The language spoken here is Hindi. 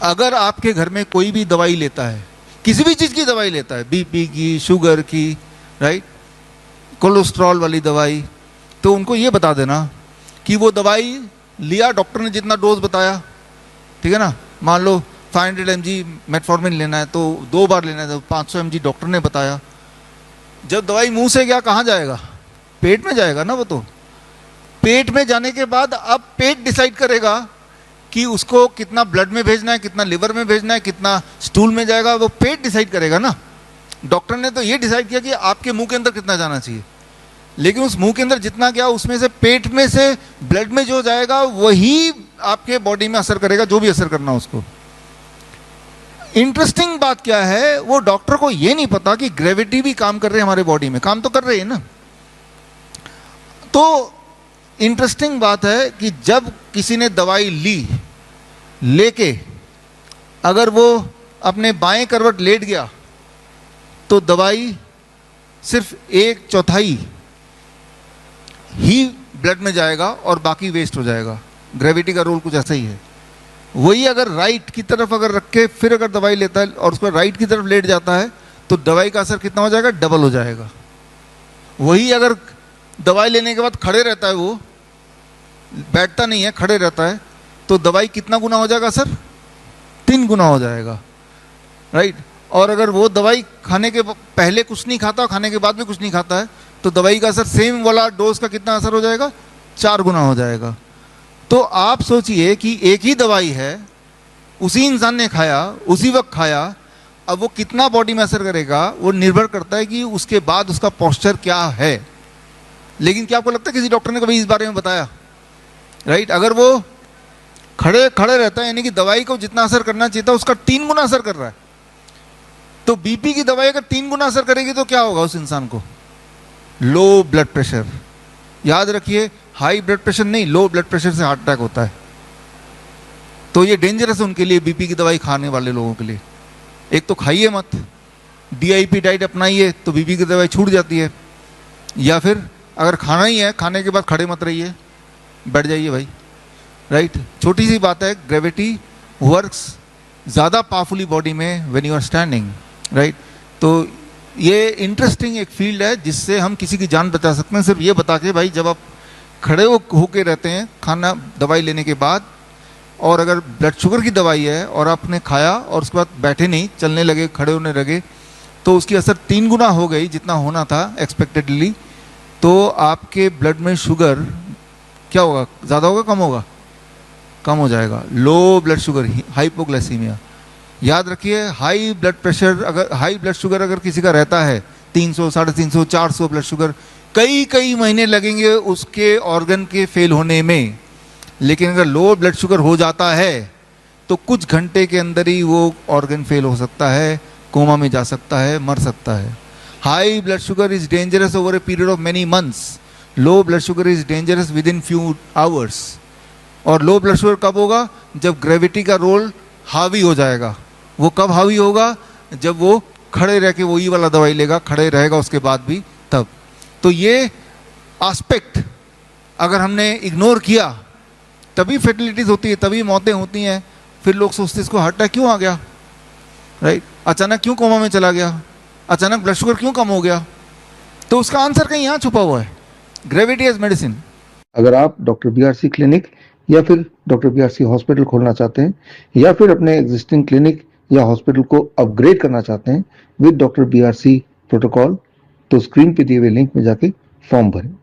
अगर आपके घर में कोई भी दवाई लेता है, किसी भी चीज़ की दवाई लेता है, बीपी की, शुगर की, राइट, कोलेस्ट्रॉल वाली दवाई, तो उनको ये बता देना कि वो दवाई लिया, डॉक्टर ने जितना डोज बताया, ठीक है ना, मान लो 500 mg मेटफॉर्मिन लेना है तो 2 बार लेना है, तो 500 mg डॉक्टर ने बताया। जब दवाई मुंह से गया कहाँ जाएगा? पेट में जाएगा ना। वो तो पेट में जाने के बाद अब पेट डिसाइड करेगा कि उसको कितना ब्लड में भेजना है, कितना लिवर में भेजना है, कितना स्टूल में जाएगा, वो पेट डिसाइड करेगा ना। डॉक्टर ने तो ये डिसाइड किया कि आपके मुंह के अंदर कितना जाना चाहिए, लेकिन उस मुंह के अंदर जितना गया उसमें से पेट में से ब्लड में जो जाएगा वही आपके बॉडी में असर करेगा, जो भी असर करना उसको। इंटरेस्टिंग बात क्या है, वो डॉक्टर को ये नहीं पता कि ग्रेविटी भी काम कर रही है हमारे बॉडी में, काम तो कर रही है ना। तो इंटरेस्टिंग बात है कि जब किसी ने दवाई लेके अगर वो अपने बाएं करवट लेट गया तो दवाई सिर्फ 1/4 ही ब्लड में जाएगा और बाकी वेस्ट हो जाएगा। ग्रेविटी का रोल कुछ ऐसा ही है। वही अगर राइट की तरफ अगर रख के फिर अगर दवाई लेता है और उसको राइट की तरफ लेट जाता है तो दवाई का असर कितना हो जाएगा? डबल हो जाएगा। वही अगर दवाई लेने के बाद खड़े रहता है, वो बैठता नहीं है, खड़े रहता है, तो दवाई कितना गुना हो जाएगा सर? 3 गुना हो जाएगा, राइट। और अगर वो दवाई खाने के पहले कुछ नहीं खाता और खाने के बाद में कुछ नहीं खाता है तो दवाई का असर सेम वाला डोज का कितना असर हो जाएगा? 4 गुना हो जाएगा। तो आप सोचिए कि एक ही दवाई है, उसी इंसान ने खाया, उसी वक्त खाया, अब वो कितना बॉडी में असर करेगा वो निर्भर करता है कि उसके बाद उसका पोस्चर क्या है। लेकिन क्या आपको लगता है किसी डॉक्टर ने कभी इस बारे में बताया? राइट, अगर वो खड़े रहता है, यानी कि दवाई को जितना असर करना चाहिए था उसका 3 गुना असर कर रहा है, तो बीपी की दवाई अगर 3 गुना असर करेगी तो क्या होगा उस इंसान को? Low blood pressure. याद रखिए, हाई ब्लड प्रेशर नहीं, लो ब्लड प्रेशर से हार्ट अटैक होता है। तो ये डेंजरस है उनके लिए, बीपी की दवाई खाने वाले लोगों के लिए। एक तो खाइए मत, DIP डाइट अपनाइए तो बीपी की दवाई छूट जाती है, या फिर अगर खाना ही है, खाने के बाद खड़े मत रहिए, बैठ जाइए भाई, राइट। छोटी सी बात है, ग्रेविटी वर्क्स ज़्यादा पावरफुली बॉडी में when you are standing, right. तो ये इंटरेस्टिंग एक फील्ड है जिससे हम किसी की जान बचा सकते हैं, सिर्फ ये बता के भाई जब आप खड़े होके रहते हैं खाना दवाई लेने के बाद, और अगर ब्लड शुगर की दवाई है और आपने खाया और उसके बाद बैठे नहीं, चलने लगे, खड़े होने लगे, तो उसकी असर 3 गुना हो गई जितना होना था एक्सपेक्टेडली। तो आपके ब्लड में शुगर क्या होगा? ज़्यादा होगा, कम होगा? कम हो जाएगा। Low blood sugar, hypoglycaemia. याद रखिए, हाई ब्लड प्रेशर अगर, हाई ब्लड शुगर अगर किसी का रहता है, 300, 350, 400 ब्लड शुगर, कई महीने लगेंगे उसके ऑर्गन के फेल होने में। लेकिन अगर लो ब्लड शुगर हो जाता है तो कुछ घंटे के अंदर ही वो ऑर्गन फेल हो सकता है, कोमा में जा सकता है, मर सकता है। High blood sugar is dangerous over a period of many months. Low blood sugar is dangerous with in few hours. और लो ब्लड शुगर कब होगा? जब ग्रेविटी का रोल हावी हो जाएगा। वो कब हावी होगा? जब वो खड़े रह के वही वाला दवाई लेगा, खड़े रहेगा उसके बाद भी, तब। तो ये एस्पेक्ट अगर हमने इग्नोर किया तभी फर्टिलिटीज होती है, तभी मौतें होती हैं। फिर लोग सोचते इसको हार्ट अटैक क्यों आ गया, राइट, अचानक क्यों कोमा में चला गया, अचानक ब्लड शुगर क्यों कम हो गया? तो उसका आंसर कहीं यहाँ छुपा हुआ है, ग्रेविटी एज मेडिसिन। अगर आप डॉक्टर BRC क्लिनिक या फिर डॉक्टर BRC हॉस्पिटल खोलना चाहते हैं, या फिर अपने एग्जिस्टिंग क्लिनिक या हॉस्पिटल को अपग्रेड करना चाहते हैं विद डॉक्टर BRC प्रोटोकॉल, तो स्क्रीन पे दिए हुए लिंक में जाके फॉर्म भरें।